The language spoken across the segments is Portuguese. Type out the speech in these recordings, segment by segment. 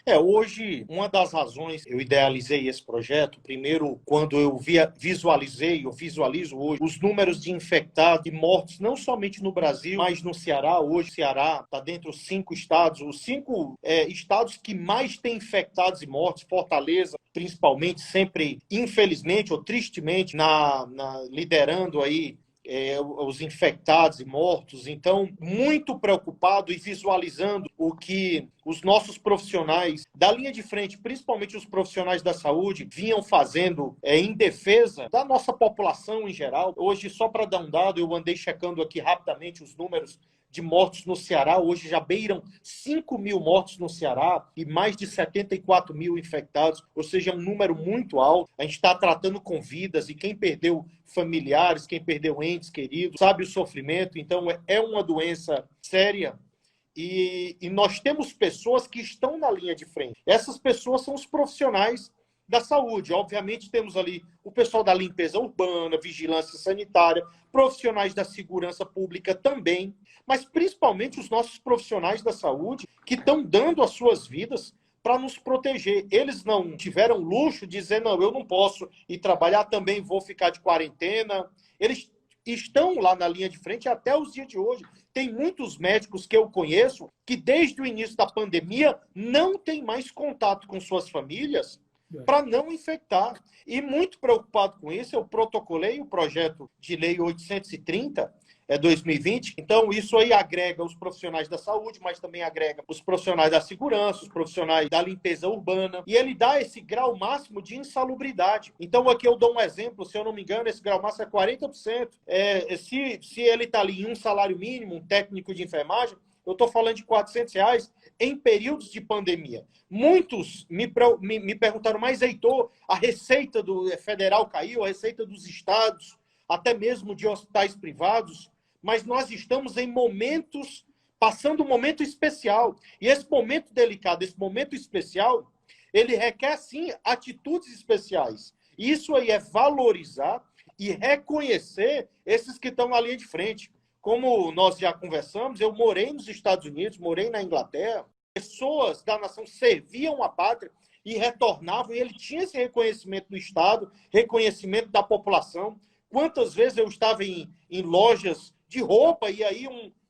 Hoje, uma das razões eu idealizei esse projeto, primeiro, quando eu visualizo hoje os números de infectados e mortos, não somente no Brasil, mas no Ceará. Hoje, o Ceará está dentre os 5 estados, os 5 estados que mais têm infectados e mortos, Fortaleza, principalmente, sempre, infelizmente ou tristemente, liderando aí os infectados e mortos. Então, muito preocupado e visualizando o que os nossos profissionais da linha de frente, principalmente os profissionais da saúde, vinham fazendo em defesa da nossa população em geral. Hoje, só para dar um dado, eu andei checando aqui rapidamente os números de mortos no Ceará. Hoje já beiram 5.000 mortos no Ceará e mais de 74 mil infectados, ou seja, é um número muito alto. A gente está tratando com vidas e quem perdeu familiares, quem perdeu entes queridos, sabe o sofrimento. Então, é uma doença séria e nós temos pessoas que estão na linha de frente. Essas pessoas são os profissionais da saúde. Obviamente, temos ali o pessoal da limpeza urbana, vigilância sanitária, profissionais da segurança pública também, mas principalmente os nossos profissionais da saúde que estão dando as suas vidas para nos proteger. Eles não tiveram luxo de dizer, não, eu não posso ir trabalhar, também vou ficar de quarentena. Eles estão lá na linha de frente até os dias de hoje. Tem muitos médicos que eu conheço que desde o início da pandemia não têm mais contato com suas famílias para não infectar. E muito preocupado com isso, eu protocolei o projeto de lei 830, 2020. Então, isso aí agrega os profissionais da saúde, mas também agrega os profissionais da segurança, os profissionais da limpeza urbana, e ele dá esse grau máximo de insalubridade. Então, aqui eu dou um exemplo, se eu não me engano, esse grau máximo é 40%. Se ele está ali em um salário mínimo, um técnico de enfermagem, eu estou falando de R$ 400 em períodos de pandemia. Muitos me perguntaram, mas Heitor, a receita do federal caiu, a receita dos estados, até mesmo de hospitais privados, mas nós estamos em momentos, passando um momento especial. E esse momento delicado, esse momento especial, ele requer, sim, atitudes especiais. Isso aí é valorizar e reconhecer esses que estão na linha de frente. Como nós já conversamos, eu morei nos Estados Unidos, morei na Inglaterra, pessoas da nação serviam a pátria e retornavam, e ele tinha esse reconhecimento do Estado, reconhecimento da população. Quantas vezes eu estava em lojas de roupa e aí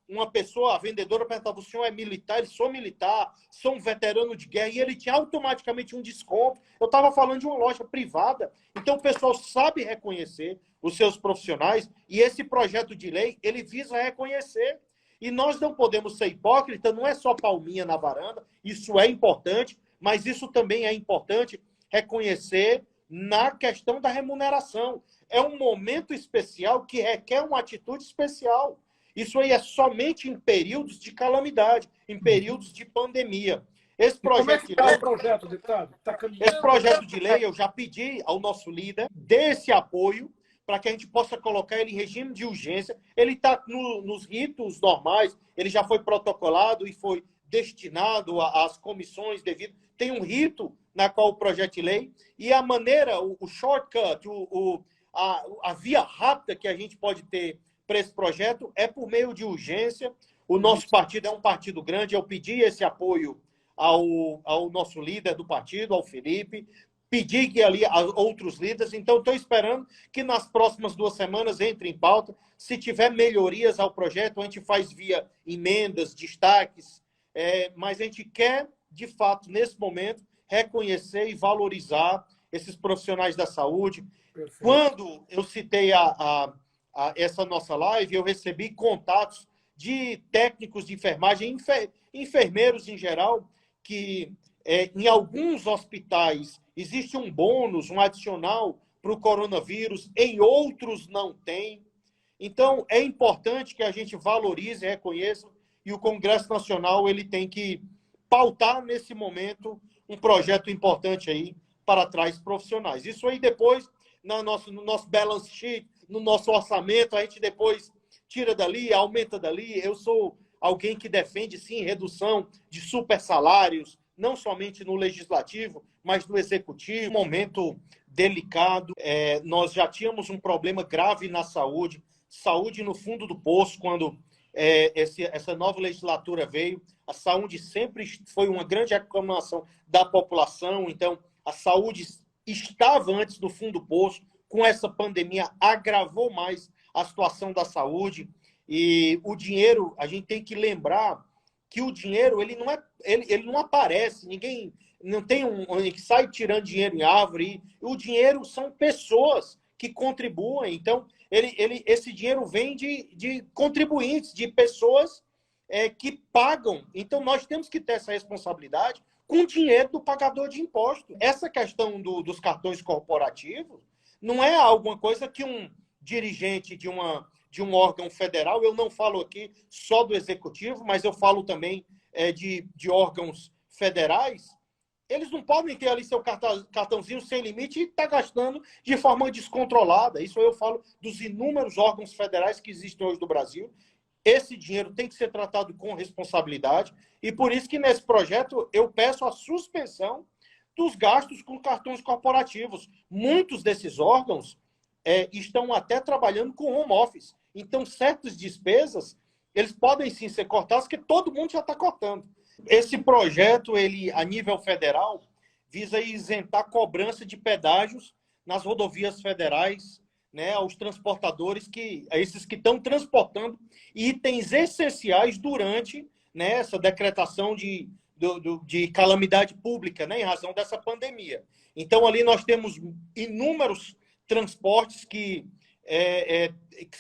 uma pessoa, a vendedora, perguntava, o senhor é militar? Ele, sou militar, sou um veterano de guerra, e ele tinha automaticamente um desconto. Eu estava falando de uma loja privada. Então, o pessoal sabe reconhecer os seus profissionais, e esse projeto de lei, ele visa reconhecer. E nós não podemos ser hipócritas, não é só palminha na varanda, isso é importante, mas isso também é importante reconhecer na questão da remuneração. É um momento especial que requer uma atitude especial. Isso aí é somente em períodos de calamidade, em períodos de pandemia. Como é que está o projeto, deputado? Esse projeto de lei, eu já pedi ao nosso líder desse apoio para que a gente possa colocar ele em regime de urgência. Ele está nos ritos normais, ele já foi protocolado e foi destinado às comissões devidas. Tem um rito na qual o projeto de lei, e a maneira, o shortcut, a via rápida que a gente pode ter para esse projeto é por meio de urgência. O nosso partido é um partido grande, eu pedi esse apoio ao nosso líder do partido, ao Felipe, pedi que ali a outros líderes, então estou esperando que nas próximas 2 semanas entre em pauta. Se tiver melhorias ao projeto, a gente faz via emendas, destaques, mas a gente quer, de fato, nesse momento, reconhecer e valorizar esses profissionais da saúde. Perfeito. Quando eu citei essa nossa live, eu recebi contatos de técnicos de enfermagem, enfermeiros em geral, que em alguns hospitais existe um bônus, um adicional para o coronavírus, em outros não tem. Então, é importante que a gente valorize e reconheça, e o Congresso Nacional ele tem que pautar, nesse momento, um projeto importante aí para trás profissionais. Isso aí depois, no nosso balance sheet, no nosso orçamento, a gente depois tira dali, aumenta dali. Eu sou alguém que defende, sim, redução de super salários, não somente no legislativo, mas no executivo. Um momento delicado. Nós já tínhamos um problema grave na saúde no fundo do poço, quando essa nova legislatura veio, a saúde sempre foi uma grande reclamação da população, então a saúde estava antes do fundo do poço, com essa pandemia agravou mais a situação da saúde, e o dinheiro, a gente tem que lembrar que o dinheiro ele não aparece, ninguém não tem que sai tirando dinheiro em árvore, o dinheiro são pessoas que contribuem, então esse dinheiro vem de contribuintes, de pessoas que pagam. Então, nós temos que ter essa responsabilidade com o dinheiro do pagador de imposto. Essa questão dos cartões corporativos não é alguma coisa que um dirigente de um órgão federal, eu não falo aqui só do executivo, mas eu falo também de órgãos federais, eles não podem ter ali seu cartãozinho sem limite e estar gastando de forma descontrolada. Isso eu falo dos inúmeros órgãos federais que existem hoje no Brasil. Esse dinheiro tem que ser tratado com responsabilidade e por isso que nesse projeto eu peço a suspensão dos gastos com cartões corporativos. Muitos desses órgãos estão até trabalhando com home office. Então, certas despesas, eles podem sim ser cortadas, porque todo mundo já está cortando. Esse projeto, ele, a nível federal, visa isentar cobrança de pedágios nas rodovias federais, né, aos transportadores, esses que estão transportando itens essenciais durante, né, essa decretação de calamidade pública, né, em razão dessa pandemia. Então, ali nós temos inúmeros transportes que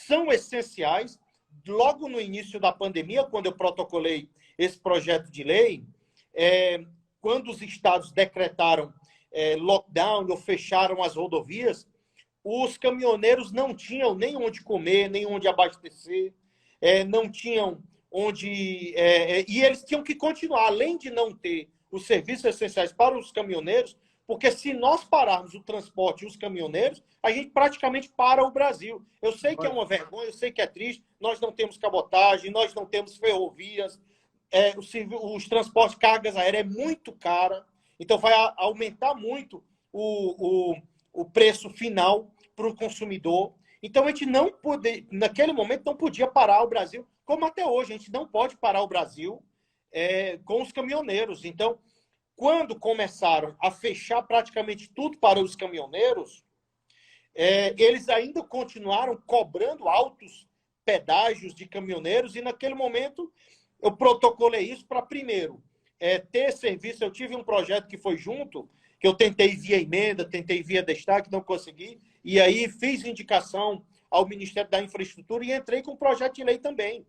são essenciais. Logo no início da pandemia, quando eu protocolei esse projeto de lei, quando os estados decretaram lockdown ou fecharam as rodovias, os caminhoneiros não tinham nem onde comer, nem onde abastecer, não tinham onde... e eles tinham que continuar, além de não ter os serviços essenciais para os caminhoneiros, porque se nós pararmos o transporte e os caminhoneiros, a gente praticamente para o Brasil. Eu sei que é uma vergonha, eu sei que é triste, nós não temos cabotagem, nós não temos ferrovias, os transportes de cargas aéreas é muito cara, então vai aumentar muito o preço final para o consumidor. Então, a gente não podia, naquele momento, não podia parar o Brasil, como até hoje, a gente não pode parar o Brasil com os caminhoneiros. Então, quando começaram a fechar praticamente tudo para os caminhoneiros, eles ainda continuaram cobrando altos pedágios de caminhoneiros e, naquele momento, eu protocolei isso para, primeiro, ter serviço. Eu tive um projeto que foi junto, que eu tentei via emenda, tentei via destaque, não consegui, e aí fiz indicação ao Ministério da Infraestrutura e entrei com um projeto de lei também.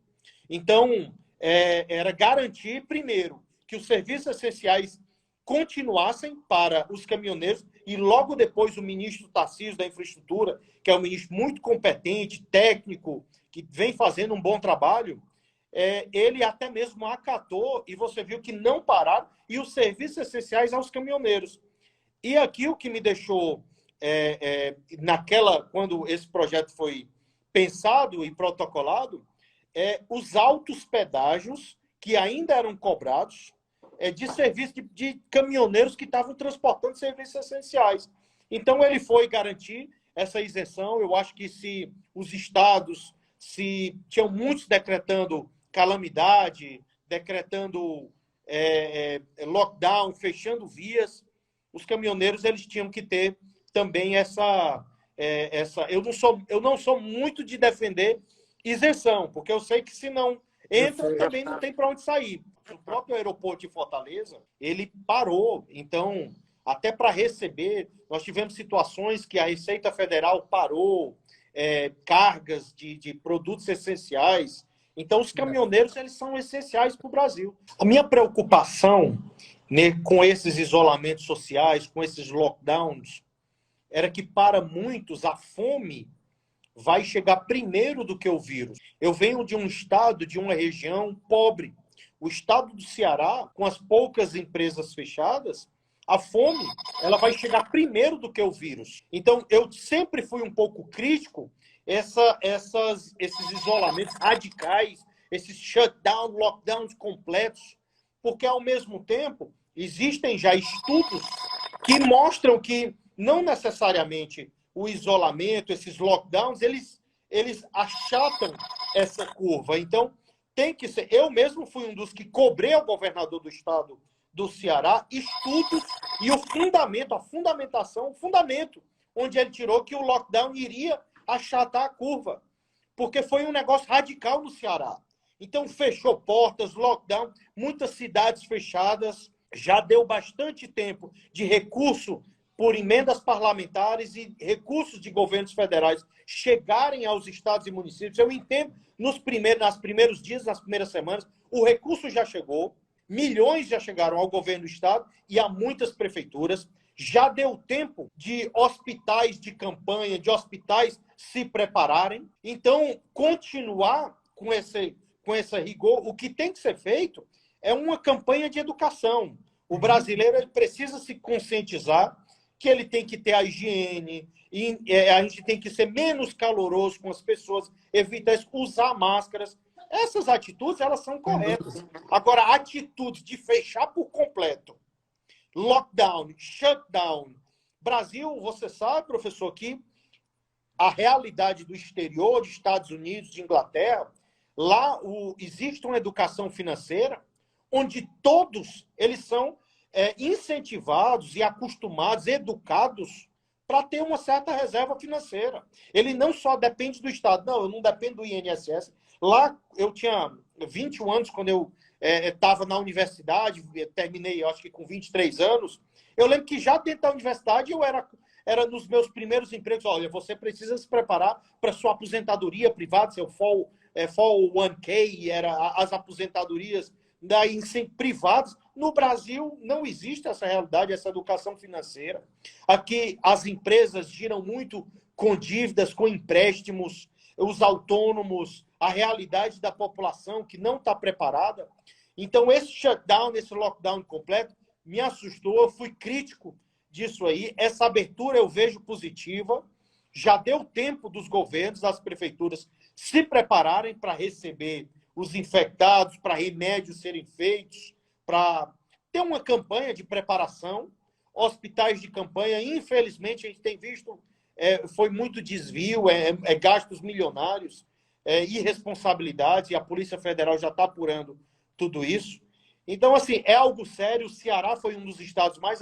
Então, era garantir, primeiro, que os serviços essenciais continuassem para os caminhoneiros e logo depois o ministro Tarcísio da Infraestrutura, que é um ministro muito competente, técnico, que vem fazendo um bom trabalho, ele até mesmo acatou e você viu que não pararam e os serviços essenciais aos caminhoneiros. E aqui o que me deixou quando esse projeto foi pensado e protocolado, os altos pedágios que ainda eram cobrados de serviço de caminhoneiros que estavam transportando serviços essenciais. Então, ele foi garantir essa isenção. Eu acho que se os estados, se tinham muitos decretando calamidade, decretando lockdown, fechando vias, os caminhoneiros eles tinham que ter também essa eu não sou muito de defender isenção, porque eu sei que se não entra, também não tem para onde sair. O próprio aeroporto de Fortaleza, ele parou. Então, até para receber, nós tivemos situações que a Receita Federal parou cargas de produtos essenciais. Então, os caminhoneiros eles são essenciais para o Brasil. A minha preocupação, né, com esses isolamentos sociais, com esses lockdowns, era que para muitos a fome vai chegar primeiro do que o vírus. Eu venho de um estado, de uma região pobre. O estado do Ceará, com as poucas empresas fechadas, a fome ela vai chegar primeiro do que o vírus. Então, eu sempre fui um pouco crítico esses isolamentos radicais, esses shutdown, lockdowns completos, porque, ao mesmo tempo, existem já estudos que mostram que não necessariamente o isolamento, esses lockdowns, eles achatam essa curva. Então, tem que ser. Eu mesmo fui um dos que cobrei ao governador do estado do Ceará estudos e o fundamento, a fundamentação, o fundamento, onde ele tirou que o lockdown iria achatar a curva, porque foi um negócio radical no Ceará. Então, fechou portas, lockdown, muitas cidades fechadas, já deu bastante tempo de recurso por emendas parlamentares e recursos de governos federais chegarem aos estados e municípios. Eu entendo, nos primeiros dias, nas primeiras semanas, o recurso já chegou, milhões já chegaram ao governo do estado e a muitas prefeituras. Já deu tempo de hospitais de campanha, de hospitais se prepararem. Então, continuar com esse rigor, o que tem que ser feito é uma campanha de educação. O brasileiro ele precisa se conscientizar que ele tem que ter a higiene, e a gente tem que ser menos caloroso com as pessoas, evitar usar máscaras. Essas atitudes, elas são corretas. Agora, atitudes de fechar por completo, lockdown, shutdown. Brasil, você sabe, professor, que a realidade do exterior, de Estados Unidos, de Inglaterra, lá existe uma educação financeira onde todos eles são incentivados e acostumados, educados para ter uma certa reserva financeira. Ele não só depende do Estado. Não, eu não dependo do INSS. Lá, eu tinha 21 anos quando eu estava na universidade, terminei, acho que com 23 anos. Eu lembro que já dentro da universidade eu era nos meus primeiros empregos. Olha, você precisa se preparar para sua aposentadoria privada, seu 401k, era as aposentadorias privadas. No Brasil não existe essa realidade, essa educação financeira. Aqui as empresas giram muito com dívidas, com empréstimos, os autônomos, a realidade da população que não está preparada. Então, esse shutdown, esse lockdown completo, me assustou, eu fui crítico disso aí. Essa abertura eu vejo positiva. Já deu tempo dos governos, das prefeituras, se prepararem para receber os infectados, para remédios serem feitos, para ter uma campanha de preparação, hospitais de campanha. Infelizmente, a gente tem visto, foi muito desvio, gastos milionários, irresponsabilidade, e a Polícia Federal já está apurando tudo isso. Então, assim, é algo sério. O Ceará foi um dos estados mais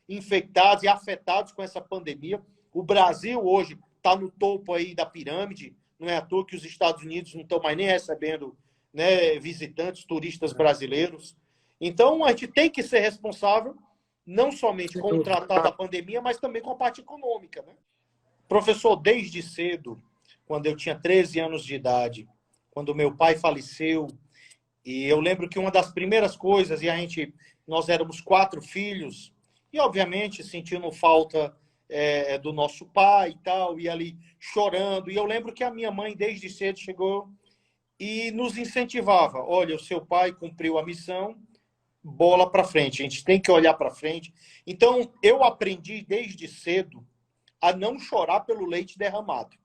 infectados e afetados com essa pandemia. O Brasil hoje está no topo aí da pirâmide. Não é à toa que os Estados Unidos não estão mais nem recebendo, né, visitantes, turistas brasileiros. Então, a gente tem que ser responsável, não somente com o tratado da pandemia, mas também com a parte econômica, né? Professor, desde cedo, quando eu tinha 13 anos de idade, quando meu pai faleceu, e eu lembro que uma das primeiras coisas, nós éramos 4 filhos, e obviamente sentindo falta do nosso pai e tal, e ali chorando. E eu lembro que a minha mãe, desde cedo, chegou e nos incentivava. Olha, o seu pai cumpriu a missão, bola para frente, a gente tem que olhar para frente. Então, eu aprendi desde cedo a não chorar pelo leite derramado.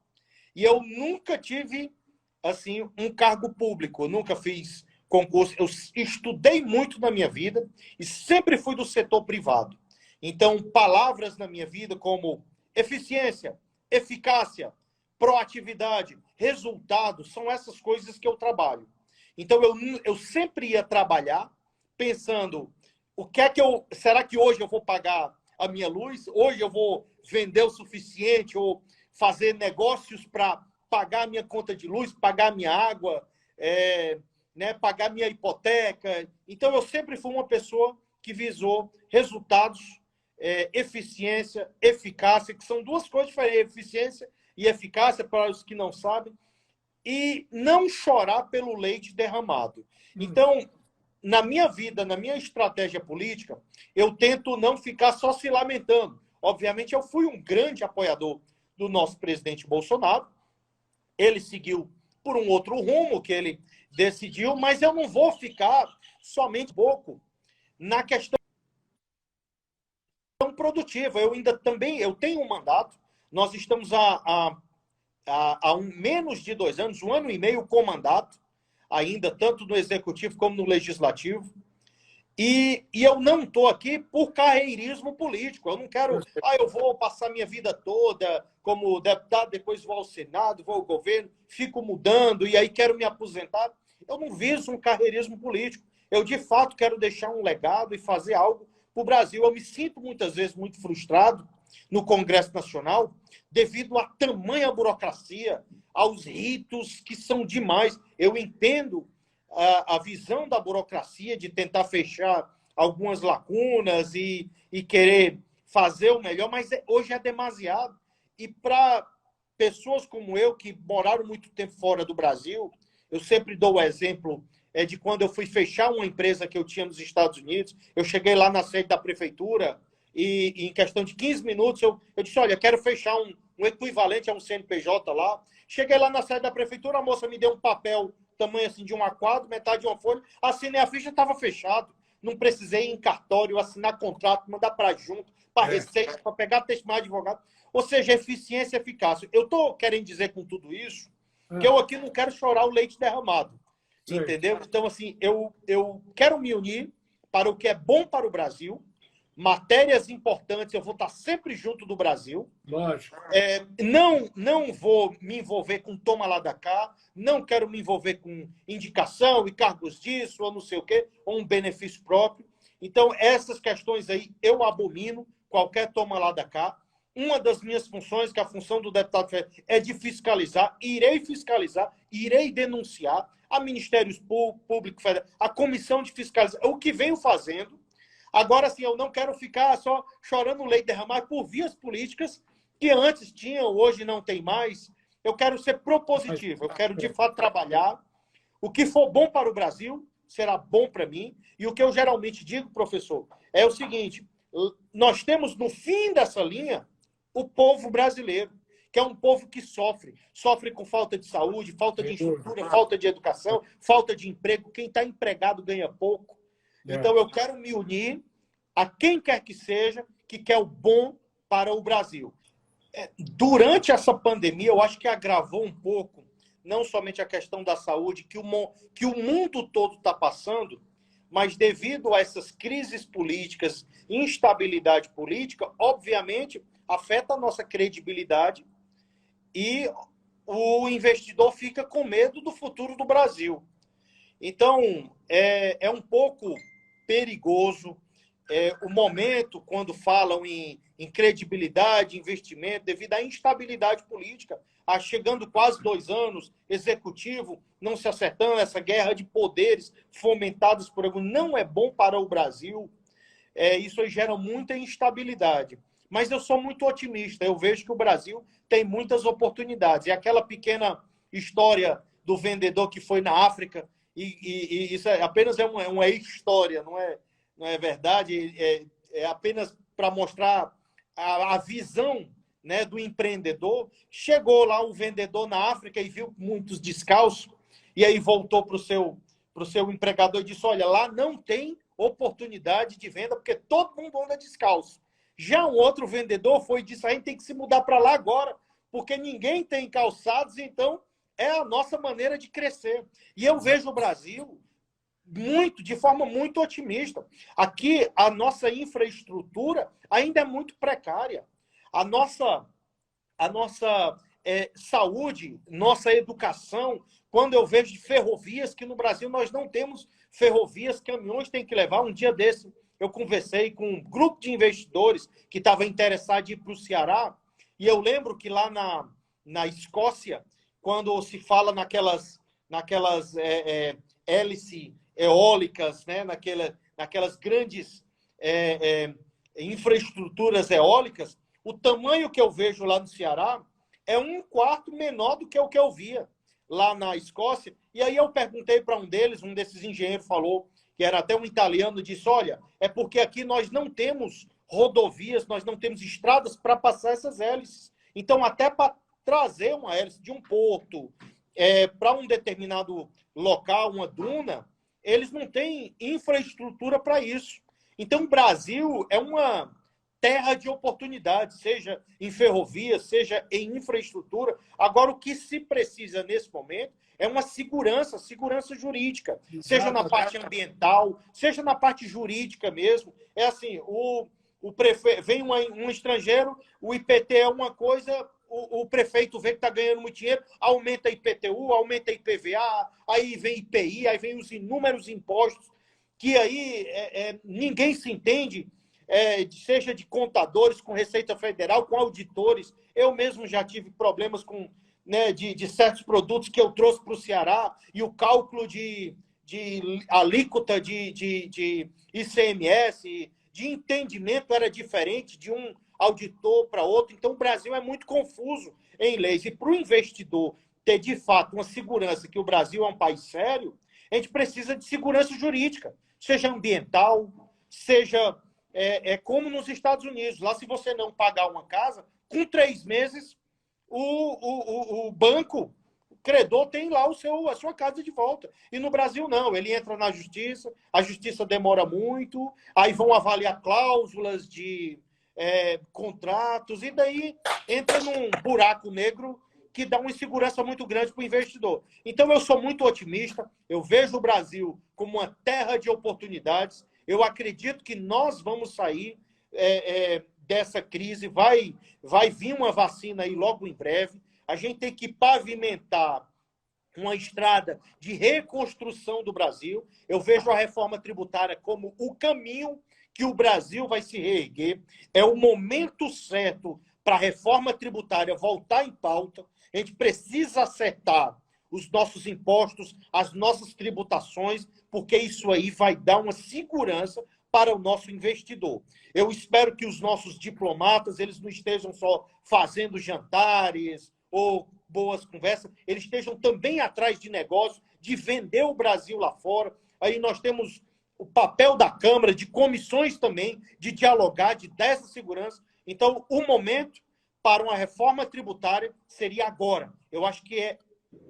E eu nunca tive, assim, um cargo público, eu nunca fiz concurso. Eu estudei muito na minha vida e sempre fui do setor privado. Então, palavras na minha vida como eficiência, eficácia, proatividade, resultado, são essas coisas que eu trabalho. Então, eu sempre ia trabalhar pensando, será que hoje eu vou pagar a minha luz? Hoje eu vou vender o suficiente ou fazer negócios para pagar a minha conta de luz, pagar a minha água, né, pagar a minha hipoteca. Então, eu sempre fui uma pessoa que visou resultados, eficiência, eficácia, que são duas coisas diferentes, eficiência e eficácia, para os que não sabem, e não chorar pelo leite derramado. Então, na minha vida, na minha estratégia política, eu tento não ficar só se lamentando. Obviamente, eu fui um grande apoiador do nosso presidente Bolsonaro. Ele seguiu por um outro rumo que ele decidiu, mas eu não vou ficar somente pouco na questão produtiva. Eu tenho um mandato. Nós estamos há menos de 2 anos, 1 ano e meio com mandato, ainda tanto no executivo como no legislativo. E eu não estou aqui por carreirismo político. Eu não quero, eu vou passar minha vida toda como deputado, depois vou ao Senado, vou ao governo, fico mudando e aí quero me aposentar. Eu não viso um carreirismo político. Eu, de fato, quero deixar um legado e fazer algo para o Brasil. Eu me sinto, muitas vezes, muito frustrado no Congresso Nacional devido à tamanha burocracia, aos ritos que são demais. Eu entendo a visão da burocracia de tentar fechar algumas lacunas e querer fazer o melhor, mas hoje é demasiado. E para pessoas como eu, que moraram muito tempo fora do Brasil, eu sempre dou o exemplo de quando eu fui fechar uma empresa que eu tinha nos Estados Unidos. Eu cheguei lá na sede da prefeitura e em questão de 15 minutos, eu disse, olha, quero fechar um equivalente a um CNPJ lá. Cheguei lá na sede da prefeitura, a moça me deu um papel tamanho assim de um A4, metade de uma folha, assinei a ficha, estava fechado. Não precisei ir em cartório, assinar contrato, mandar para junto, para receita, para pegar testemunho de advogado. Ou seja, eficiência e eficácia. Eu estou querendo dizer com tudo isso que eu aqui não quero chorar o leite derramado. Sim. Entendeu? Então, assim, eu quero me unir para o que é bom para o Brasil. Matérias importantes, eu vou estar sempre junto do Brasil. Lógico. Não vou me envolver com toma lá da cá, não quero me envolver com indicação e cargos disso, ou não sei o quê, ou um benefício próprio. Então, essas questões aí eu abomino, qualquer toma lá da cá. Uma das minhas funções, que é a função do deputado federal, é de fiscalizar, irei denunciar a Ministérios Público Federal, a Comissão de Fiscalização, o que venho fazendo. Agora, sim, eu não quero ficar só chorando leite derramado por vias políticas que antes tinham, hoje não tem mais. Eu quero ser propositivo, eu quero, de fato, trabalhar. O que for bom para o Brasil será bom para mim. E o que eu geralmente digo, professor, é o seguinte, nós temos, no fim dessa linha, o povo brasileiro, que é um povo que sofre com falta de saúde, falta de estrutura, falta de educação, falta de emprego. Quem está empregado ganha pouco. Então, eu quero me unir a quem quer que seja que quer o bom para o Brasil. Durante essa pandemia, eu acho que agravou um pouco, não somente a questão da saúde, que o mundo todo está passando, mas devido a essas crises políticas, instabilidade política, obviamente, afeta a nossa credibilidade e o investidor fica com medo do futuro do Brasil. Então, é um pouco perigoso o momento quando falam em credibilidade, investimento, devido à instabilidade política, chegando quase 2 anos, executivo não se acertando, essa guerra de poderes fomentados por alguns, não é bom para o Brasil. Isso aí gera muita instabilidade. Mas eu sou muito otimista, eu vejo que o Brasil tem muitas oportunidades. E aquela pequena história do vendedor que foi na África, e isso apenas é uma história, não é verdade, é apenas para mostrar a visão, né, do empreendedor. Chegou lá um vendedor na África e viu muitos descalços, e aí voltou para o seu empregador e disse, olha, lá não tem oportunidade de venda, porque todo mundo anda descalço. Já um outro vendedor foi e disse, a gente tem que se mudar para lá agora, porque ninguém tem calçados, então é a nossa maneira de crescer. E eu vejo o Brasil de forma muito otimista. Aqui, a nossa infraestrutura ainda é muito precária. A nossa saúde, nossa educação, quando eu vejo de ferrovias, que no Brasil nós não temos ferrovias, caminhões têm que levar. Um dia desse, eu conversei com um grupo de investidores que estava interessado em ir para o Ceará, e eu lembro que lá na Escócia, quando se fala naquelas hélices eólicas, né? naquelas grandes infraestruturas eólicas, o tamanho que eu vejo lá no Ceará é 1/4 menor do que o que eu via lá na Escócia. E aí eu perguntei para um desses engenheiros falou, que era até um italiano, disse, olha, é porque aqui nós não temos rodovias, nós não temos estradas para passar essas hélices. Então, até para trazer uma hélice de um porto para um determinado local, uma duna, eles não têm infraestrutura para isso. Então, o Brasil é uma terra de oportunidades, seja em ferrovia, seja em infraestrutura. Agora, o que se precisa nesse momento é uma segurança jurídica, seja na parte ambiental, seja na parte jurídica mesmo. É assim, o prefeito, vem um estrangeiro, o IPT é uma coisa, o prefeito vê que está ganhando muito dinheiro, aumenta IPTU, aumenta IPVA, aí vem IPI, aí vem os inúmeros impostos, que aí ninguém se entende, seja de contadores, com Receita Federal, com auditores. Eu mesmo já tive problemas com, né, de certos produtos que eu trouxe para o Ceará, e o cálculo de alíquota de ICMS, de entendimento era diferente de um auditor para outro. Então, o Brasil é muito confuso em leis. E para o investidor ter, de fato, uma segurança que o Brasil é um país sério, a gente precisa de segurança jurídica, seja ambiental, seja como nos Estados Unidos. Lá, se você não pagar uma casa, com 3 meses, o banco, o credor, tem lá a sua casa de volta. E no Brasil, não. Ele entra na justiça, a justiça demora muito, aí vão avaliar cláusulas de contratos, e daí entra num buraco negro que dá uma insegurança muito grande para o investidor. Então, eu sou muito otimista, eu vejo o Brasil como uma terra de oportunidades, eu acredito que nós vamos sair dessa crise, vai vir uma vacina aí logo em breve, a gente tem que pavimentar uma estrada de reconstrução do Brasil. Eu vejo a reforma tributária como o caminho que o Brasil vai se reerguer. É o momento certo para a reforma tributária voltar em pauta. A gente precisa acertar os nossos impostos, as nossas tributações, porque isso aí vai dar uma segurança para o nosso investidor. Eu espero que os nossos diplomatas, eles não estejam só fazendo jantares ou boas conversas, eles estejam também atrás de negócio, de vender o Brasil lá fora. Aí nós temos o papel da Câmara, de comissões também, de dialogar, de dar essa segurança. Então, o momento para uma reforma tributária seria agora. Eu acho que é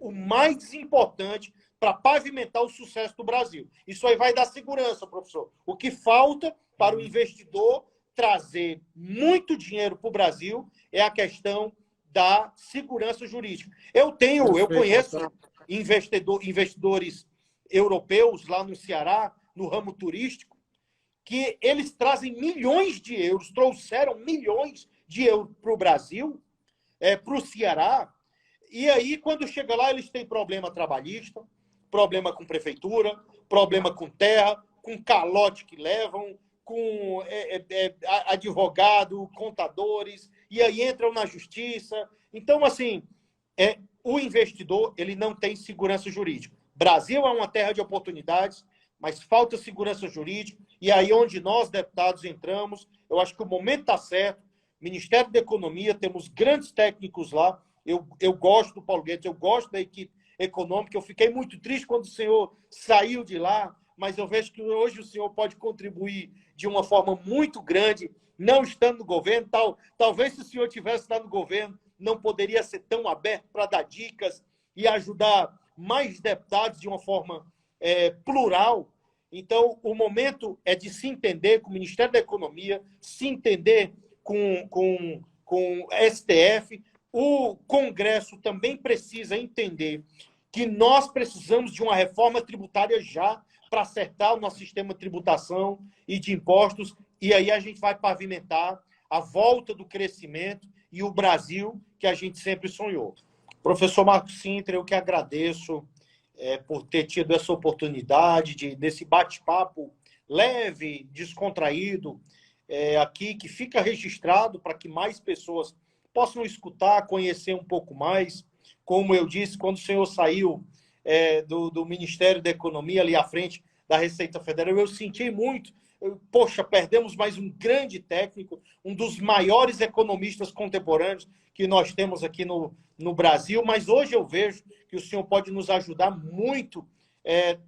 o mais importante para pavimentar o sucesso do Brasil. Isso aí vai dar segurança, professor. O que falta para o investidor trazer muito dinheiro para o Brasil é a questão da segurança jurídica. Eu conheço investidores europeus lá no Ceará, no ramo turístico, que eles trazem milhões de euros, trouxeram milhões de euros para o Brasil, para o Ceará, e aí, quando chega lá, eles têm problema trabalhista, problema com prefeitura, problema com terra, com calote que levam, com advogado, contadores, e aí entram na justiça. Então, assim, o investidor ele não tem segurança jurídica. Brasil é uma terra de oportunidades, mas falta segurança jurídica, e aí onde nós, deputados, entramos, eu acho que o momento está certo. Ministério da Economia, temos grandes técnicos lá, eu gosto do Paulo Guedes, eu gosto da equipe econômica, eu fiquei muito triste quando o senhor saiu de lá, mas eu vejo que hoje o senhor pode contribuir de uma forma muito grande, não estando no governo. Talvez se o senhor tivesse lá no governo, não poderia ser tão aberto para dar dicas e ajudar mais deputados de uma forma plural. Então, o momento é de se entender com o Ministério da Economia, se entender com o STF. O Congresso também precisa entender que nós precisamos de uma reforma tributária já para acertar o nosso sistema de tributação e de impostos, e aí a gente vai pavimentar a volta do crescimento e o Brasil que a gente sempre sonhou. Professor Marcos Sintra, eu que agradeço por ter tido essa oportunidade desse bate-papo leve, descontraído, aqui, que fica registrado para que mais pessoas possam escutar, conhecer um pouco mais. Como eu disse, quando o senhor saiu do Ministério da Economia, ali à frente da Receita Federal, eu senti muito. Poxa, perdemos mais um grande técnico, um dos maiores economistas contemporâneos que nós temos aqui no Brasil, mas hoje eu vejo que o senhor pode nos ajudar muito,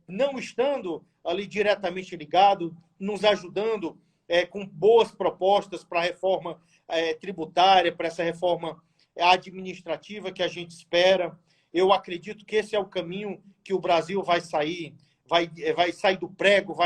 não estando ali diretamente ligado, nos ajudando com boas propostas para a reforma tributária, para essa reforma administrativa que a gente espera. Eu acredito que esse é o caminho que o Brasil vai sair, vai sair do prego,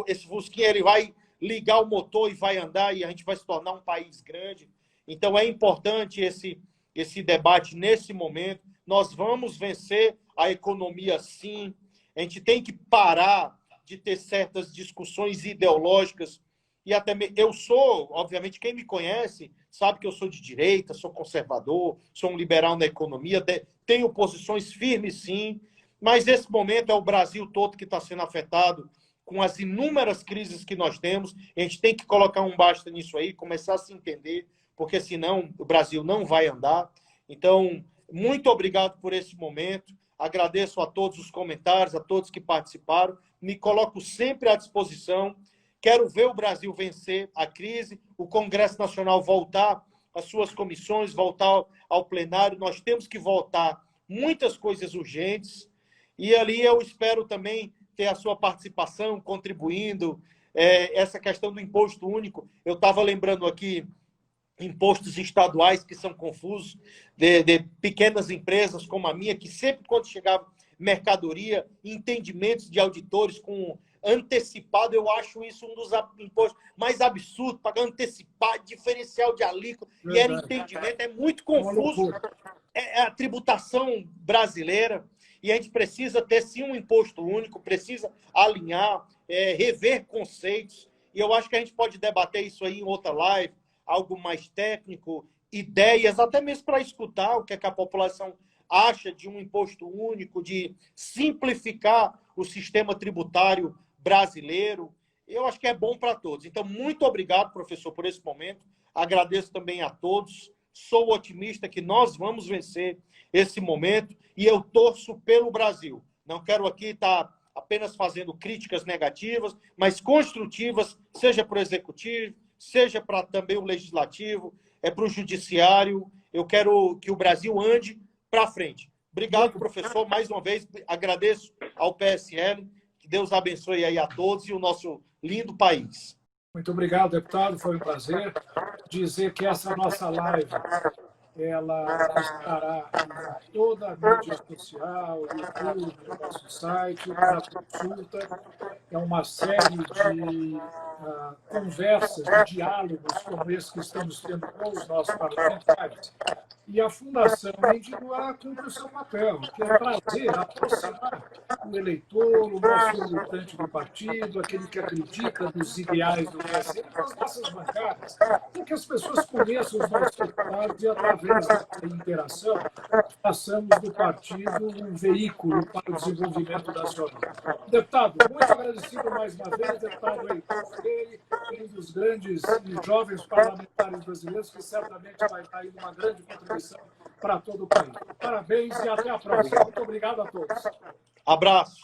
esse Fusquinha ele vai ligar o motor e vai andar, e a gente vai se tornar um país grande. Então, é importante esse debate nesse momento. Nós vamos vencer a economia, sim. A gente tem que parar de ter certas discussões ideológicas e até eu sou, obviamente, quem me conhece sabe que eu sou de direita, sou conservador, sou um liberal na economia, tenho posições firmes, sim, mas esse momento é o Brasil todo que está sendo afetado com as inúmeras crises que nós temos. A gente tem que colocar um basta nisso aí, começar a se entender, porque senão o Brasil não vai andar. Então, muito obrigado por esse momento. Agradeço a todos os comentários, a todos que participaram. Me coloco sempre à disposição. Quero ver o Brasil vencer a crise, o Congresso Nacional voltar às suas comissões, voltar ao plenário. Nós temos que votar muitas coisas urgentes. E ali eu espero também ter a sua participação, contribuindo. Essa questão do imposto único, eu estava lembrando aqui impostos estaduais que são confusos, de pequenas empresas como a minha, que sempre quando chegava mercadoria, entendimentos de auditores com antecipado, eu acho isso um dos impostos mais absurdos, pagar antecipado, diferencial de alíquota, e era entendimento, é muito confuso. É a tributação brasileira, e a gente precisa ter, sim, um imposto único, precisa alinhar, rever conceitos, e eu acho que a gente pode debater isso aí em outra live, algo mais técnico, ideias, até mesmo para escutar o que, é que a população acha de um imposto único, de simplificar o sistema tributário brasileiro. Eu acho que é bom para todos. Então, muito obrigado, professor, por esse momento. Agradeço também a todos. Sou otimista que nós vamos vencer esse momento e eu torço pelo Brasil. Não quero aqui estar apenas fazendo críticas negativas, mas construtivas, seja para o Executivo, seja para também o Legislativo, para o Judiciário. Eu quero que o Brasil ande para frente. Obrigado, professor. Mais uma vez, agradeço ao PSL. Que Deus abençoe aí a todos e o nosso lindo país. Muito obrigado, deputado. Foi um prazer dizer que essa nossa live ela estará em toda a mídia social, YouTube, no nosso site, para consulta. É uma série de conversas, de diálogos como esse que estamos tendo com os nossos parlamentares. E a Fundação Índigo cumpre o seu papel, que é trazer, aproximar o eleitor, o nosso militante do partido, aquele que acredita nos ideais do PSL, com as nossas bancadas, para que as pessoas conheçam os nossos deputados e, através da interação, façamos do partido um veículo para o desenvolvimento nacional. Deputado, muito agradecido mais uma vez, deputado Heitor Freire, um dos grandes e jovens parlamentares brasileiros, que certamente vai estar aí uma grande contribuição para todo o país. Parabéns e até a próxima. Muito obrigado a todos. Abraço.